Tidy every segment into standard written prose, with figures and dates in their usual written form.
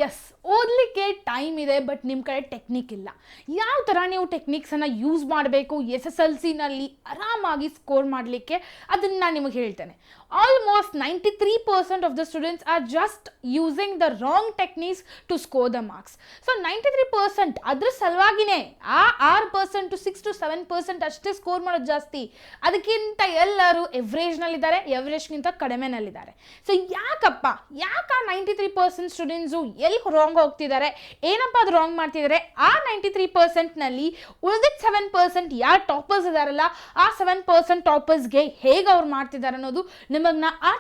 S, ಓದಲಿಕ್ಕೆ time ಇದೆ, but ನಿಮ್ಮ ಕಡೆ ಟೆಕ್ನಿಕ್ ಇಲ್ಲ. ಯಾವ ಥರ ನೀವು ಟೆಕ್ನಿಕ್ಸನ್ನು ಯೂಸ್ ಮಾಡಬೇಕು SSLCನಲ್ಲಿ ಆರಾಮಾಗಿ ಸ್ಕೋರ್ ಮಾಡಲಿಕ್ಕೆ, ಅದನ್ನು ನಾನು ನಿಮಗೆ ಹೇಳ್ತೇನೆ. Almost 93% of the students are just using the wrong techniques to score the marks. So 93% ಅದ್ರ ಸಲುವಾಗಿನೇ ಆ 6% to 6 to 7% ಅಷ್ಟೇ ಸ್ಕೋರ್ ಮಾಡೋದು ಜಾಸ್ತಿ. ಅದಕ್ಕಿಂತ ಎಲ್ಲರೂ ಎವ್ರೇಜ್ನಲ್ಲಿದ್ದಾರೆ, ಎವ್ರೇಜ್ಗಿಂತ ಕಡಿಮೆನಲ್ಲಿದ್ದಾರೆ. ಸೊ ಯಾಕಪ್ಪ, ಯಾಕೆ 93% ಸ್ಟೂಡೆಂಟ್ಸು ಎಲ್ಲಿ ರಾಂಗ್ ಹೋಗ್ತಿದ್ದಾರೆ, ಏನಪ್ಪ ಅದು ರಾಂಗ್ ಮಾಡ್ತಿದ್ದಾರೆ? ಆ 93%ನಲ್ಲಿ ಉಳಿದಿದ್ದ 7% ಯಾರು ಟಾಪರ್ಸ್ ಇದಾರಲ್ಲ, ಆ 7% ಟಾಪರ್ಸ್ಗೆ ಹೇಗೆ ಅವ್ರು ಮಾಡ್ತಿದ್ದಾರೆ ಅನ್ನೋದು ನಿಮಗೆ ನಾ ಆ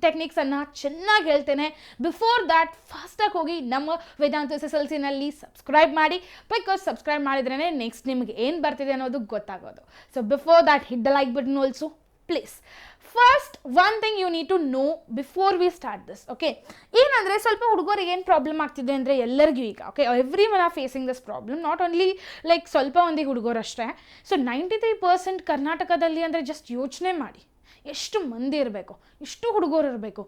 ಟೆಕ್ನಿಕ್ಸನ್ನು ಚೆನ್ನಾಗಿ ಹೇಳ್ತೇನೆ. ಬಿಫೋರ್ ದ್ಯಾಟ್ ಫಾಸ್ಟಾಗಿ ಹೋಗಿ ನಮ್ಮ ವೇದಾಂತ SSLCನಲ್ಲಿ ಸಬ್ಸ್ಕ್ರೈಬ್ ಮಾಡಿ, ಬಿಕಾಸ್ ಸಬ್ಸ್ಕ್ರೈಬ್ ಮಾಡಿದ್ರೇ ನೆಕ್ಸ್ಟ್ ನಿಮಗೆ ಏನು ಬರ್ತಿದೆ ಅನ್ನೋದು ಗೊತ್ತಾಗೋದು. So before that hit the like button also please. First one thing you need to know before we start this. Okay, ಏನಂದರೆ ಸ್ವಲ್ಪ ಹುಡುಗರಿಗೆ ಏನು ಪ್ರಾಬ್ಲಮ್ ಆಗ್ತಿದೆ ಅಂದರೆ ಎಲ್ಲರಿಗೂ ಈಗ, okay, everyone are facing this problem, not only like ಸ್ವಲ್ಪ ಒಂದೇ ಹುಡುಗರು ಅಷ್ಟೇ. ಸೊ 93% ಕರ್ನಾಟಕದಲ್ಲಿ ಅಂದರೆ ಜಸ್ಟ್ ಯೋಚನೆ ಮಾಡಿ, ಎಷ್ಟು ಮಂದಿ ಇರಬೇಕು, ಎಷ್ಟು ಹುಡುಗರು ಇರಬೇಕು,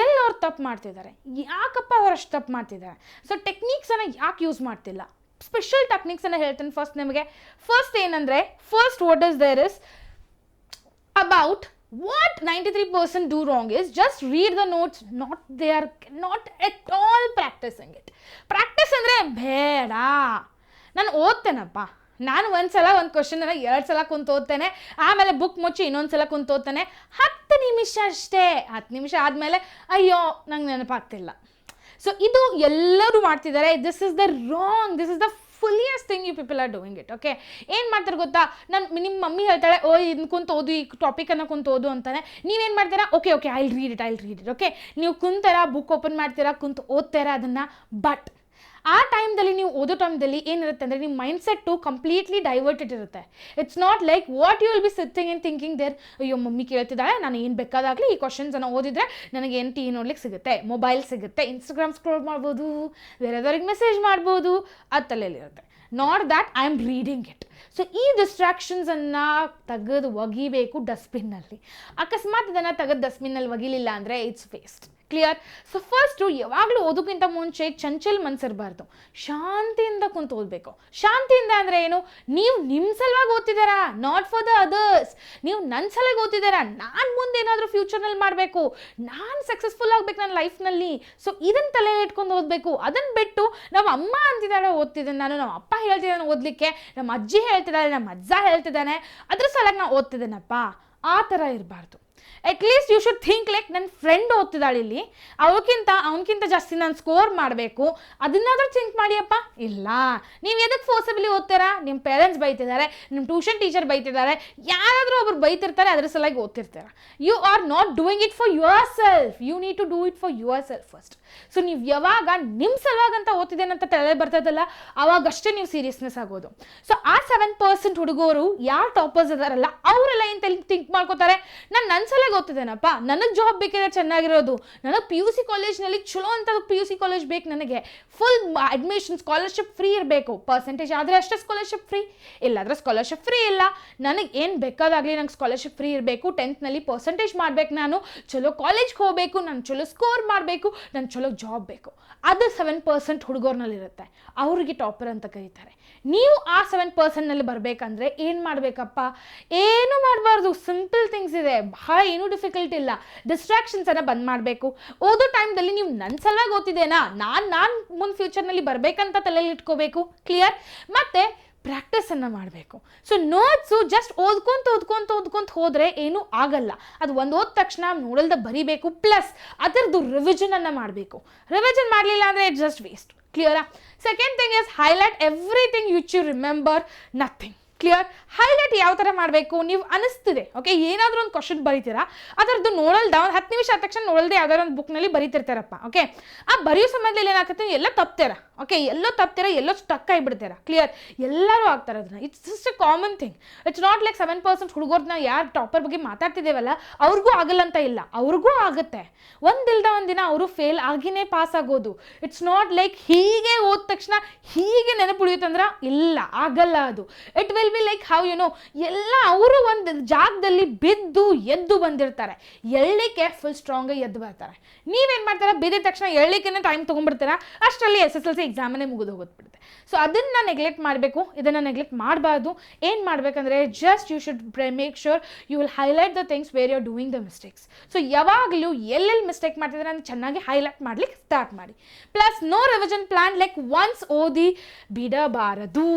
ಎಲ್ಲಿ ಅವ್ರು ತಪ್ಪು ಮಾಡ್ತಿದ್ದಾರೆ, ಯಾಕಪ್ಪ ಅವ್ರು ಅಷ್ಟು ತಪ್ಪು ಮಾಡ್ತಿದ್ದಾರೆ. ಸೊ ಟೆಕ್ನಿಕ್ಸನ್ನು ಯಾಕೆ ಯೂಸ್ ಮಾಡ್ತಿಲ್ಲ, ಸ್ಪೆಷಲ್ ಟೆಕ್ನಿಕ್ಸನ್ನು ಹೇಳ್ತೇನೆ ಫಸ್ಟ್ ನಿಮಗೆ. ಫಸ್ಟ್ ಏನಂದರೆ, first what is there is about what 93% do wrong is just read the notes, they are not at all practicing it. Practice ಅಂದರೆ ಬೇಡ, ನಾನು ಓದ್ತೇನಪ್ಪ, ನಾನು ಒಂದ್ಸಲ ಒಂದು ಕ್ವಶನನ್ನು 2 ಸಲ ಕುಂತು ಓದ್ತೇನೆ, ಆಮೇಲೆ ಬುಕ್ ಮುಚ್ಚಿ ಇನ್ನೊಂದು ಸಲ ಕುಂತು ಓದ್ತೇನೆ, 10 ನಿಮಿಷ ಅಷ್ಟೇ, 10 ನಿಮಿಷ ಆದಮೇಲೆ ಅಯ್ಯೋ ನಂಗೆ ನೆನಪಾಗ್ತಿಲ್ಲ. ಸೊ ಇದು ಎಲ್ಲರೂ ಮಾಡ್ತಿದ್ದಾರೆ. This is the wrong, this is the foolishest thing you people are doing it. Okay, ಏನು ಮಾಡ್ತಾರೆ ಗೊತ್ತಾ, ನಿಮ್ಮ ಮಮ್ಮಿ ಹೇಳ್ತಾಳೆ, ಓ ಇದನ್ನ ಕುಂತು ಓದು, ಈ ಟಾಪಿಕನ್ನು ಕುಂತು ಓದು ಅಂತಾನೆ, ನೀವೇನು ಮಾಡ್ತೀರಾ, okay okay I will read it. Okay, ನೀವು ಕುಂತಾರ ಬುಕ್ ಓಪನ್ ಮಾಡ್ತೀರಾ, ಕುಂತು ಓದ್ತೀರಾ ಅದನ್ನು. ಬಟ್ ಆ ಟೈಮ್ದಲ್ಲಿ ನೀವು ಓದೋ ಟೈಮ್ದಲ್ಲಿ ಏನಿರುತ್ತೆ ಅಂದರೆ ನಿಮ್ಮ ಮೈಂಡ್ ಸೆಟ್ಟು ಕಂಪ್ಲೀಟ್ಲಿ ಡೈವರ್ಟೆಡ್ ಇರುತ್ತೆ. It's not like what you will be sitting and thinking there, ಅಯ್ಯೋ ಮಮ್ಮಿ ಕೇಳ್ತಿದ್ದಾಳೆ, ನಾನು ಏನು ಬೇಕಾದಾಗಲಿ ಈ ಕ್ವಶನ್ಸನ್ನು ಓದಿದರೆ ನನಗೆ ಏನು ಟಿ ನೋಡ್ಲಿಕ್ಕೆ ಸಿಗುತ್ತೆ, ಮೊಬೈಲ್ ಸಿಗುತ್ತೆ, ಇನ್ಸ್ಟಾಗ್ರಾಮ್ ಸ್ಕ್ರೋಲ್ ಮಾಡ್ಬೋದು, ಬೇರೆದವ್ರಿಗೆ ಮೆಸೇಜ್ ಮಾಡ್ಬೋದು, ಅದು ತಲೆಯಲ್ಲಿರುತ್ತೆ. Not that I am reading it. So ಈ ಡಿಸ್ಟ್ರಾಕ್ಷನ್ಸನ್ನು ತೆಗೆದು ಒಗಿಬೇಕು ಡಸ್ಟ್ಬಿನ್ನಲ್ಲಿ. ಅಕಸ್ಮಾತ್ ಇದನ್ನು ತೆಗೆದು ಡಸ್ಟ್ಬಿನ್ನಲ್ಲಿ ಒಗಿಲಿಲ್ಲ ಅಂದರೆ it's waste. Clear? So first ಯಾವಾಗಲೂ ಓದೋಕ್ಕಿಂತ ಮುಂಚೆ ಚಂಚಲ್ ಮನಸ್ಸಿರಬಾರ್ದು, ಶಾಂತಿಯಿಂದ ಕುಂತು ಓದಬೇಕು. ಶಾಂತಿಯಿಂದ ಅಂದರೆ ಏನು, ನೀವು ನಿಮ್ಮ ಸಲುವಾಗಿ ಓದ್ತಿದ್ದೀರಾ, ನಾಟ್ ಫಾರ್ ದ ಅದರ್ಸ್. ನೀವು ನನ್ನ ಸಲುವಾಗಿ ಓದ್ತಿದ್ದೀರಾ, ನಾನು ಮುಂದೆ ಏನಾದರೂ ಫ್ಯೂಚರ್ನಲ್ಲಿ ಮಾಡಬೇಕು, ನಾನು ಸಕ್ಸಸ್ಫುಲ್ ಆಗಬೇಕು ನನ್ನ ಲೈಫ್ನಲ್ಲಿ. ಸೊ ಇದನ್ನು ತಲೆಯಲ್ಲಿ ಇಟ್ಕೊಂಡು ಓದಬೇಕು. ಅದನ್ನು ಬಿಟ್ಟು ನಮ್ಮ ಅಮ್ಮ ಅಂತಿದ್ದಾಳೆ ಓದ್ತಿದ್ದೇನೆ ನಾನು, ನಮ್ಮ ಅಪ್ಪ ಹೇಳ್ತಿದ್ದಾನೆ ಓದಲಿಕ್ಕೆ, ನಮ್ಮ ಅಜ್ಜಿ ಹೇಳ್ತಿದ್ದಾಳೆ, ನಮ್ಮ ಅಜ್ಜ ಹೇಳ್ತಿದ್ದಾನೆ, ಅದ್ರ ಸಲುವಾಗಿ ನಾನು ಓದ್ತಿದ್ದೇನಪ್ಪ, ಆ ಥರ ಇರಬಾರ್ದು. At least you should think like ನನ್ನ ಫ್ರೆಂಡ್ ಓದ್ತಿದ್ದಾಳೆ ಇಲ್ಲಿ, ಅವನಕ್ಕಿಂತ ಜಾಸ್ತಿ ನಾನು ಸ್ಕೋರ್ ಮಾಡಬೇಕು, ಅದನ್ನಾದ್ರೂ ಥಿಂಕ್ ಮಾಡಿಯಪ್ಪ. ಇಲ್ಲ, ನೀವು ಎದಕ್ಕೆ ಫೋರ್ಸಬಲಿ ಓದ್ತೀರಾ, ನಿಮ್ಮ ಪೇರೆಂಟ್ಸ್ ಬೈತಿದ್ದಾರೆ, ನಿಮ್ಮ ಟ್ಯೂಷನ್ ಟೀಚರ್ ಬೈತಿದ್ದಾರೆ, ಯಾರಾದರೂ ಒಬ್ರು ಬೈತಿರ್ತಾರೆ, ಅದ್ರ ಸಲುವಾಗಿ ಓದ್ತಿರ್ತೀರ. You are not doing it for yourself, you need to do it for yourself first. So ನೀವು ಯಾವಾಗ ನಿಮ್ಮ ಸಲುವಾಗಂತ ಓದ್ತಿದ್ದೇನಂತ ತಲೆ ಬರ್ತದಲ್ಲ, ಅವಾಗಷ್ಟೇ ನೀವು ಸೀರಿಯಸ್ನೆಸ್ ಆಗೋದು. ಸೊ ಆ 7% ಹುಡುಗರು ಯಾರು ಟಾಪರ್ಸ್ ಇದಾರಲ್ಲ, ಅವರೆಲ್ಲ ಏನು ಥಿಂಕ್ ಮಾಡ್ಕೋತಾರೆ, ನಾನು ನನ್ನ ಸಲ ಓದ್ತಿದ್ದೇನಪ್ಪ, ನನಗೆ ಜಾಬ್ ಬೇಕಿದ್ರೆ ಚೆನ್ನಾಗಿರೋದು, ನನಗೆ PUC ಕಾಲೇಜ್ನಲ್ಲಿ ಚಲೋ ಅಂಥದ್ದು PUC ಕಾಲೇಜ್ ಬೇಕು, ನನಗೆ ಫುಲ್ ಅಡ್ಮಿಷನ್ ಸ್ಕಾಲರ್ಶಿಪ್ ಫ್ರೀ ಇರಬೇಕು, ಪರ್ಸೆಂಟೇಜ್ ಆದರೆ ಅಷ್ಟೇ ಸ್ಕಾಲರ್ಶಿಪ್ ಫ್ರೀ, ಇಲ್ಲಾಂದರೆ ಸ್ಕಾಲರ್ಶಿಪ್ ಫ್ರೀ ಇಲ್ಲ, ನನಗೆ ಏನು ಬೇಕಾದಾಗಲಿ ನಂಗೆ ಸ್ಕಾಲರ್ಶಿಪ್ ಫ್ರೀ ಇರಬೇಕು, 10th ಪರ್ಸೆಂಟೇಜ್ ಮಾಡಬೇಕು, ನಾನು ಚಲೋ ಕಾಲೇಜ್ಗೆ ಹೋಗಬೇಕು, ನಾನು ಚಲೋ ಸ್ಕೋರ್ ಮಾಡಬೇಕು, ನಾನು ಚಲೋ ಜಾಬ್ ಬೇಕು. ಅದು 7% ಹುಡುಗರ್ನಲ್ಲಿರುತ್ತೆ, ಅವ್ರಿಗೆ ಟಾಪರ್ ಅಂತ ಕರೀತಾರೆ. ನೀವು ಆ 7%ನಲ್ಲಿ ಬರಬೇಕಂದ್ರೆ ಏನು ಮಾಡಬೇಕಪ್ಪ, ಏನು ಮಾಡಬಾರ್ದು, ಸಿಂಪಲ್ ಥಿಂಗ್ಸ್ ಇದೆ, ಬಹಳ ಏನೂ ಡಿಫಿಕಲ್ಟ್ ಇಲ್ಲ. ಡಿಸ್ಟ್ರಾಕ್ಷನ್ಸನ್ನು ಬಂದ್ ಮಾಡಬೇಕು. ಓದೋ ಟೈಮ್ದಲ್ಲಿ ನೀವು ನನ್ನ ಸಲುವಾಗಿ ಓದ್ತಿದ್ದೇನಾ, ನಾನು ಮುಂದೆ ಫ್ಯೂಚರ್ನಲ್ಲಿ ಬರಬೇಕಂತ ತಲೆಯಲ್ಲಿ ಇಟ್ಕೋಬೇಕು. ಕ್ಲಿಯರ್? ಮತ್ತು ಪ್ರಾಕ್ಟೀಸನ್ನು ಮಾಡಬೇಕು. ಸೊ ನೋಟ್ಸು ಜಸ್ಟ್ ಓದ್ಕೊಂತ ಹೋದರೆ ಏನೂ ಆಗಲ್ಲ. ಅದು ಒಂದು ಓದ ತಕ್ಷಣ ನೋಡಲ್ದ ಬರಿಬೇಕು, ಪ್ಲಸ್ ಅದರದ್ದು ರಿವಿಷನನ್ನು ಮಾಡಬೇಕು. ರಿವಿಷನ್ ಮಾಡಲಿಲ್ಲ ಅಂದರೆ ಇಟ್ಸ್ ಜಸ್ಟ್ ವೇಸ್ಟ್. ಕ್ಲಿಯರಾ? Second thing is highlight everything which you remember, nothing. Clear? Highlight ಯಾವ ಥರ ಮಾಡಬೇಕು, ನೀವು ಅನಿಸ್ತಿದೆ ಓಕೆ ಏನಾದರೂ ಒಂದು ಕ್ವಶನ್ ಬರೀತೀರಾ, ಅದರದ್ದು ನೋಡಲ್ದ ಒಂದು 10 ನಿಮಿಷ ಆದ ತಕ್ಷಣ ನೋಡಲ್ದೆ ಯಾವ್ದಾದ್ರು ಒಂದು ಬುಕ್ನಲ್ಲಿ ಬರೀತಿರ್ತಾರಪ್ಪ. ಓಕೆ, ಆ ಬರೆಯೋ ಸಮಯದಲ್ಲಿ ಏನಾಗುತ್ತೆ, ಎಲ್ಲ ತಪ್ತೀರಾ. ಓಕೆ, ಎಲ್ಲೋ ಸ್ಟಕ್ ಆಗಿಬಿಡ್ತೀರಾ. ಕ್ಲಿಯರ್? ಎಲ್ಲರೂ ಆಗ್ತಾರೆ ಅದನ್ನ. It's just a common thing. It's not like 7% ಹುಡುಗರನ್ನ ಯಾರು ಟಾಪರ್ ಬಗ್ಗೆ ಮಾತಾಡ್ತಿದ್ದೇವಲ್ಲ ಅವ್ರಿಗೂ ಆಗಲ್ಲ ಅಂತ ಇಲ್ಲ, ಅವ್ರಿಗೂ ಆಗುತ್ತೆ. ಒಂದಿನ ಅವರು ಫೇಲ್ ಆಗಿನೇ ಪಾಸ್ ಆಗೋದು. ಇಟ್ಸ್ ನಾಟ್ ಲೈಕ್ ಹೀಗೆ ಓದ ತಕ್ಷಣ ಹೀಗೆ ನೆನಪುಳಿಯುತ್ತಂದ್ರೆ ಇಲ್ಲ, ಆಗಲ್ಲ ಅದು. It will will be like how ಎಲ್ಲ ಅವರು ಒಂದು ಜಾಗದಲ್ಲಿ ಬಿದ್ದು ಎದ್ದು ಬಂದಿರ್ತಾರೆ, ಎಳ್ಳಿಕ್ಕೆ ಫುಲ್ ಸ್ಟ್ರಾಂಗಾಗಿ ಎದ್ದು ಬರ್ತಾರೆ. ನೀವೇನು ಮಾಡ್ತೀರಾ, ಬಿದ್ದಿದ ತಕ್ಷಣ ಎಳ್ಳಿಕ್ಕೆ ಟೈಮ್ ತೊಗೊಂಡ್ಬಿಡ್ತೀರಾ, ಅಷ್ಟರಲ್ಲಿ SSLC ಎಕ್ಸಾಮನ್ನೇ ಮುಗಿದು ಹೋಗ್ಬಿಡುತ್ತೆ. ಸೊ ಅದನ್ನು ನೆಗ್ಲೆಕ್ಟ್ ಮಾಡಬೇಕು, ಇದನ್ನು ನೆಗ್ಲೆಕ್ಟ್ ಮಾಡಬಾರ್ದು. ಏನು ಮಾಡಬೇಕಂದ್ರೆ just you should make sure you will highlight the things where you are doing the mistakes. So ಯಾವಾಗಲೂ ಎಲ್ಲೆಲ್ಲಿ ಮಿಸ್ಟೇಕ್ ಮಾಡ್ತಿದ್ರೆ ಅದನ್ನು ಚೆನ್ನಾಗಿ ಹೈಲೈಟ್ ಮಾಡ್ಲಿಕ್ಕೆ ಸ್ಟಾರ್ಟ್ ಮಾಡಿ. Plus no revision plan, like once ಓದಿ ಬಿಡಬಾರದು.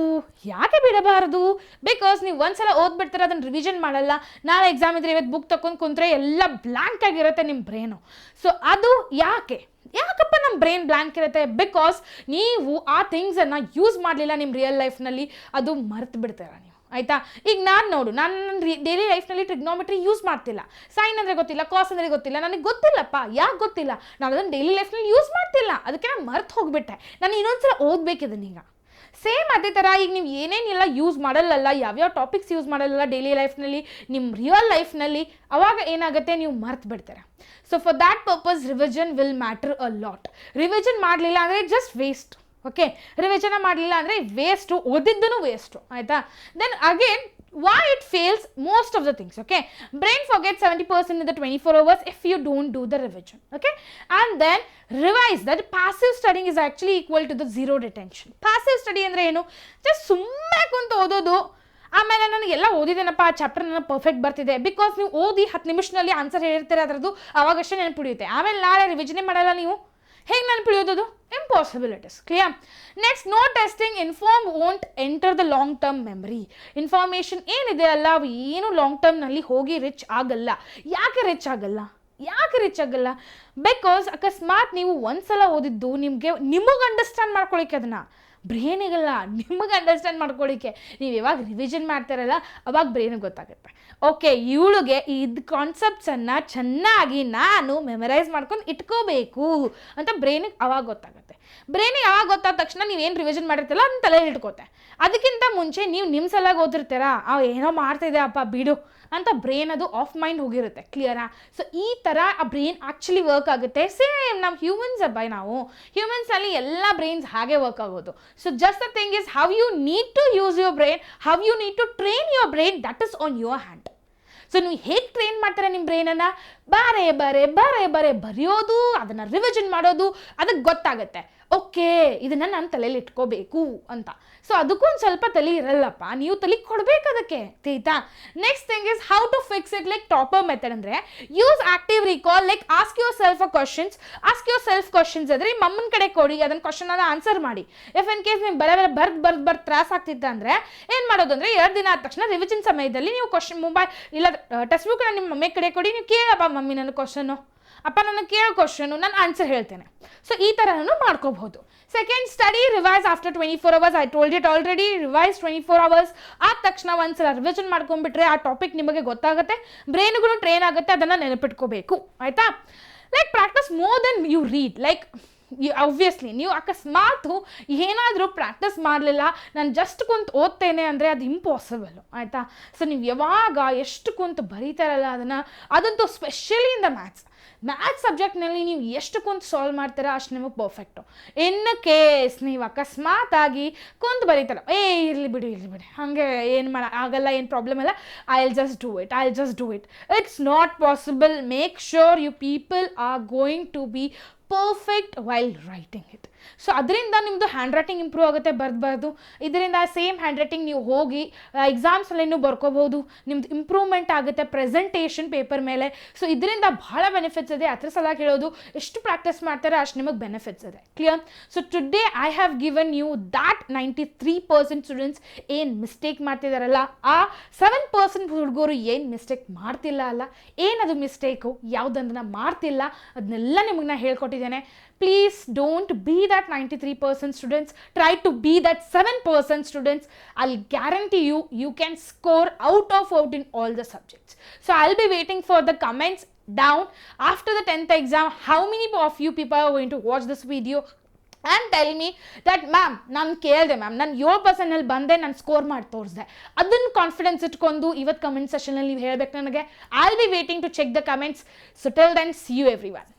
ಯಾಕೆ ಬಿಡಬಾರದು? ಬಿಕಾಸ್ ನೀವು ಒಂದ್ಸಲ ಓದ್ಬಿಡ್ತೀರ, ಅದನ್ನು ರಿವಿಷನ್ ಮಾಡಲ್ಲ, ನಾಳೆ ಎಕ್ಸಾಮ್ ಇದ್ರೆ ಇವತ್ತು ಬುಕ್ ತಗೊಂಡು ಕುಂತ್ರೆ ಎಲ್ಲ ಬ್ಲ್ಯಾಂಕ್ ಆಗಿರುತ್ತೆ ನಿಮ್ಮ ಬ್ರೈನು. ಸೊ ಅದು ಯಾಕಪ್ಪ ನಮ್ಮ ಬ್ರೈನ್ ಬ್ಲ್ಯಾಂಕ್ ಇರುತ್ತೆ? ಬಿಕಾಸ್ ನೀವು ಆ ಥಿಂಗ್ಸನ್ನು ಯೂಸ್ ಮಾಡಲಿಲ್ಲ ನಿಮ್ಮ ರಿಯಲ್ ಲೈಫ್ನಲ್ಲಿ, ಅದು ಮರ್ತು ಬಿಡ್ತೀರ ನೀವು. ಆಯಿತಾ? ಈಗ ನಾನು ಡೈಲಿ ಲೈಫ್ನಲ್ಲಿ ಟ್ರಿಗ್ನೋಮೆಟ್ರಿ ಯೂಸ್ ಮಾಡ್ತಿಲ್ಲ, ಸೈನ್ ಅಂದರೆ ಗೊತ್ತಿಲ್ಲ, ಕಾಸ್ ಅಂದರೆ ಗೊತ್ತಿಲ್ಲ, ನನಗೆ ಗೊತ್ತಿಲ್ಲಪ್ಪ. ಯಾಕೆ ಗೊತ್ತಿಲ್ಲ? ನಾನು ಅದನ್ನು ಡೈಲಿ ಲೈಫ್ನಲ್ಲಿ ಯೂಸ್ ಮಾಡ್ತಿಲ್ಲ, ಅದಕ್ಕೆ ನಾನು ಮರ್ತು ಹೋಗಿಬಿಟ್ಟೆ. ನಾನು ಇನ್ನೊಂದ್ಸಲ ಓದಬೇಕಿದನ್ನೀಗ. ಸೇಮ್ ಅದೇ ಥರ ಈಗ ನೀವು ಏನೇನೆಲ್ಲ ಯೂಸ್ ಮಾಡಲ್ಲ, ಯಾವ್ಯಾವ ಟಾಪಿಕ್ಸ್ ಯೂಸ್ ಮಾಡಲ್ಲ ಡೈಲಿ ಲೈಫ್ನಲ್ಲಿ, ನಿಮ್ಮ ರಿಯಲ್ ಲೈಫ್ನಲ್ಲಿ, ಅವಾಗ ಏನಾಗುತ್ತೆ, ನೀವು ಮರ್ತು ಬಿಡ್ತಾರೆ. So for that purpose revision will matter a lot. Revision ಮಾಡಲಿಲ್ಲ ಅಂದರೆ ಜಸ್ಟ್ ವೇಸ್ಟ್. ಓಕೆ, ರಿವಿಷನ್ ಮಾಡಲಿಲ್ಲ ಅಂದರೆ ವೇಸ್ಟು, ಓದಿದ್ದೂ ವೇಸ್ಟು. ಆಯಿತಾ? Then again why it fails most of the things. Okay, brain forgets 70% in the 24 hours if you don't do the revision. Okay, and then revise. That passive studying is actually equal to the zero retention. Passive study ಅಂದ್ರೆ ಏನು? Just ಸುಮ್ಮನೆ ಕುಂತು ಓದೋದು, ಆಮೇಲೆ ನನಗೆಲ್ಲ ಓದಿದ್ದೇನಪ್ಪ, ಆ chapter ನನಗೆ perfect ಬರ್ತಿದೆ. ಬಿಕಾಸ್ ನೀವು ಓದಿ 10 ನಿಮಿಷದಲ್ಲಿ ಆನ್ಸರ್ ಹೇಳಿರ್ತೀರ, ಅದರದ್ದು ಅವಾಗಷ್ಟೇ ನೆನಪಿಡಿಯುತ್ತೆ. ಆಮೇಲೆ ನಾಳೆ ರಿವಿಷನೇ ಮಾಡಲ್ಲ ನೀವು, ಹೇಗೆ ನೆನಪಿಡಿಯೋದು? Impossible it is. Clear? Next, no testing. Inform won't enter the long term memory. Information ಏನಿದೆ ಅಲ್ಲ, ಅವು ಏನು ಲಾಂಗ್ ಟರ್ಮ್ನಲ್ಲಿ ಹೋಗಿ ರಿಚ್ ಆಗಲ್ಲ. ಯಾಕೆ ರಿಚ್ ಆಗಲ್ಲ? ಬಿಕಾಸ್ ಅಕಸ್ಮಾತ್ ನೀವು ಒಂದ್ಸಲ ಓದಿದ್ದು ನಿಮಗೆ ಅಂಡರ್ಸ್ಟ್ಯಾಂಡ್ ಮಾಡ್ಕೊಳ್ಳಿಕ್ಕೆ, ಅದನ್ನು ಬ್ರೇನಿಗಲ್ಲ, ನಿಮಗೆ ಅಂಡರ್ಸ್ಟ್ಯಾಂಡ್ ಮಾಡ್ಕೊಳ್ಳಿಕ್ಕೆ ನೀವು ಯಾವಾಗ ರಿವಿಷನ್ ಮಾಡ್ತಾರಲ್ಲ ಅವಾಗ ಬ್ರೈನಿಗೆ ಗೊತ್ತಾಗುತ್ತೆ. ಓಕೆ, ಇವಳಿಗೆ ಇದು ಕಾನ್ಸೆಪ್ಟ್ಸನ್ನು ಚೆನ್ನಾಗಿ ನಾನು ಮೆಮರೈಸ್ ಮಾಡ್ಕೊಂಡು ಇಟ್ಕೋಬೇಕು ಅಂತ ಬ್ರೈನಿಗೆ ಅವಾಗ ಗೊತ್ತಾಗುತ್ತೆ. ಬ್ರೈನಿಗೆ ಅವಾಗ ಗೊತ್ತಾದ ತಕ್ಷಣ ನೀವೇನು ರಿವಿಷನ್ ಮಾಡಿರ್ತೀರಲ್ಲ ಅದನ್ನ ತಲೆಯಲ್ಲಿ ಇಟ್ಕೋತೆ. ಅದಕ್ಕಿಂತ ಮುಂಚೆ ನೀವು ನಿಮ್ಮ ಸಲಾಗಿ ಓದಿರ್ತೀರಾ, ಏನೋ ಮಾಡ್ತಿದ್ದೆ ಅಪ್ಪ ಬಿಡು ಅಂತ ಬ್ರೈನ್ ಅದು ಆಫ್ ಮೈಂಡ್ ಹೋಗಿರುತ್ತೆ. ಕ್ಲಿಯರಾ? ಸೊ ಈ ಥರ ಆ ಬ್ರೈನ್ ಆ್ಯಕ್ಚುಲಿ ವರ್ಕ್ ಆಗುತ್ತೆ. ಸೇಮ್ ನಾವು ನಾವು ಹ್ಯೂಮನ್ಸಲ್ಲಿ ಎಲ್ಲ ಬ್ರೈನ್ಸ್ ಹಾಗೆ ವರ್ಕ್ ಆಗೋದು. So just the thing is how you need to use your brain, how you need to train your brain, that is on your hand. So ನೀವು ಹೇಗೆ train ಮಾಡ್ತಾರೆ ನಿಮ್ಮ ಬ್ರೈನನ್ನು? ಬಾರೆ ಬರೆಯೋದು, ಅದನ್ನು ರಿವಿಷನ್ ಮಾಡೋದು, ಅದಕ್ಕೆ ಗೊತ್ತಾಗುತ್ತೆ. ಓಕೆ, ಇದನ್ನು ನಾನು ತಲೆಯಲ್ಲಿ ಇಟ್ಕೋಬೇಕು ಅಂತ. ಸೊ ಅದಕ್ಕೂ ಒಂದು ಸ್ವಲ್ಪ ತಲೆ ಇರಲ್ಲಪ್ಪ, ನೀವು ತಲೆ ಕೊಡಬೇಕು ಅದಕ್ಕೆ. ಆಯ್ತಾ? Next thing is how to fix it. Like topper method ಅಂದರೆ use active recall. Like ask yourself questions ಅಂದರೆ ಮಮ್ಮನ ಕಡೆ ಕೊಡಿ, ಅದನ್ನು ಕ್ವಶನನ್ನು ಆನ್ಸರ್ ಮಾಡಿ. ಇಫ್ ಇನ್ ಕೇಸ್ ನೀವು ಬರ್ದು ತ್ರಾಸ ಆಗ್ತಿತ್ತು ಅಂದರೆ ಏನು ಮಾಡೋದು ಅಂದರೆ 2 ದಿನ ಆದ ತಕ್ಷಣ ರಿವಿಷನ್ ಸಮಯದಲ್ಲಿ ನೀವು ಮೊಬೈಲ್ ಇಲ್ಲ ಟೆಕ್ಸ್ಟ್ ಬುಕ್ ನಿಮ್ಮ ಮಮ್ಮಿ ಕಡೆ ಕೊಡಿ, ನೀವು ಕೇಳಪ್ಪ ಮಮ್ಮಿ ನನ್ನ ಕ್ವಶನು, ಅಪ್ಪ ನನಗೆ ಕೇಳೋ ಕ್ವಶನು, ನಾನು ಆನ್ಸರ್ ಹೇಳ್ತೇನೆ. ಸೊ ಈ ಥರನೂ ಮಾಡ್ಕೋಬಹುದು. Second, study revise after 24 hours. I told it already. Revise 24 hours ಆದ ತಕ್ಷಣ ಒಂದ್ಸಲ ರಿವಿಷನ್ ಮಾಡ್ಕೊಂಡ್ಬಿಟ್ರೆ ಆ ಟಾಪಿಕ್ ನಿಮಗೆ ಗೊತ್ತಾಗುತ್ತೆ, ಬ್ರೈನ್ಗೂ ಟ್ರೈನ್ ಆಗುತ್ತೆ, ಅದನ್ನು ನೆನಪಿಟ್ಕೋಬೇಕು. ಆಯಿತಾ? Like practice more than you read. Like obviously ನೀವು ಅಕಸ್ಮಾತು ಏನಾದರೂ ಪ್ರಾಕ್ಟೀಸ್ ಮಾಡಲಿಲ್ಲ, ನಾನು ಜಸ್ಟ್ ಕುಂತು ಓದ್ತೇನೆ ಅಂದರೆ ಅದು ಇಂಪಾಸಿಬಲ್. ಆಯಿತಾ? ಸೊ ನೀವು ಯಾವಾಗ ಎಷ್ಟು ಕುಂತು ಬರೀತಾರಲ್ಲ ಅದಂತೂ ಸ್ಪೆಷಲಿ ಇನ್ ದ ಮ್ಯಾಥ್ಸ್ ಸಬ್ಜೆಕ್ಟ್ನಲ್ಲಿ ನೀವು ಎಷ್ಟು ಕುಂತು ಸಾಲ್ವ್ ಮಾಡ್ತೀರಾ ಅಷ್ಟು ನಿಮಗೆ ಪರ್ಫೆಕ್ಟು. ಇನ್ ಕೇಸ್ ನೀವು ಅಕಸ್ಮಾತ್ ಆಗಿ ಕುಂತು ಬರೀತಾರ, ಇರಲಿ ಬಿಡಿ ಹಾಗೆ ಏನು ಆಗಲ್ಲ, ಏನು ಪ್ರಾಬ್ಲಮ್ ಇಲ್ಲ, I will just do it. It's not possible. Make sure you people are going to be perfect while writing it. So ಅದರಿಂದ ನಿಮ್ಮದು ಹ್ಯಾಂಡ್ ರೈಟಿಂಗ್ ಇಂಪ್ರೂವ್ ಆಗುತ್ತೆ, ಬರೆದು ಇದರಿಂದ ಸೇಮ್ ಹ್ಯಾಂಡ್ ರೈಟಿಂಗ್ ನೀವು ಹೋಗಿ ಎಕ್ಸಾಮ್ಸಲ್ಲೂ ಬರ್ಕೋಬೋದು, ನಿಮ್ದು ಇಂಪ್ರೂವ್ಮೆಂಟ್ ಆಗುತ್ತೆ ಪ್ರೆಸೆಂಟೇಷನ್ ಪೇಪರ್ ಮೇಲೆ. ಸೊ ಇದರಿಂದ ಭಾಳ ಬೆನಿಫಿಟ್ಸ್ ಇದೆ. ಅದ್ರ ಸಲ ಕೇಳೋದು, ಎಷ್ಟು ಪ್ರಾಕ್ಟೀಸ್ ಮಾಡ್ತಾರೆ ಅಷ್ಟು ನಿಮಗೆ ಬೆನಿಫಿಟ್ಸ್ ಇದೆ. Clear? So today I have given you that 93% students ಏನು ಮಿಸ್ಟೇಕ್ ಮಾಡ್ತಿದ್ದಾರಲ್ಲ, ಆ 7% ಹುಡುಗರು ಏನು ಮಿಸ್ಟೇಕ್ ಮಾಡ್ತಿಲ್ಲ ಅಲ್ಲ, ಏನದು ಮಿಸ್ಟೇಕು, ಯಾವುದನ್ನು ಮಾಡ್ತಿಲ್ಲ, ಅದನ್ನೆಲ್ಲ ನಿಮಗೆ ಹೇಳ್ಕೊಟ್ಟಿದ್ದೇನೆ. Please don't be that 93% students. Try to be that 7% students. I'll guarantee you can score out in all the subjects. So I'll be waiting for the comments down after the 10th exam. How many of you people are going to watch this video and tell me that ma'am ನಾನು ಕೇಳಿದೆ ma'am, ನಾನು 7% ಬಂದೆ, ನಾನು score ಮಾಡಿ ತೋರಿಸಿದೆ, ಅದನ್ನು confidence ಇಟ್ಕೊಂಡು ಇವತ್ತು ಕಮೆಂಟ್ ಸೆಷನಲ್ಲಿ ನೀವು ಹೇಳಬೇಕು ನನಗೆ. I'll be waiting to check the comments. So till then, see you everyone.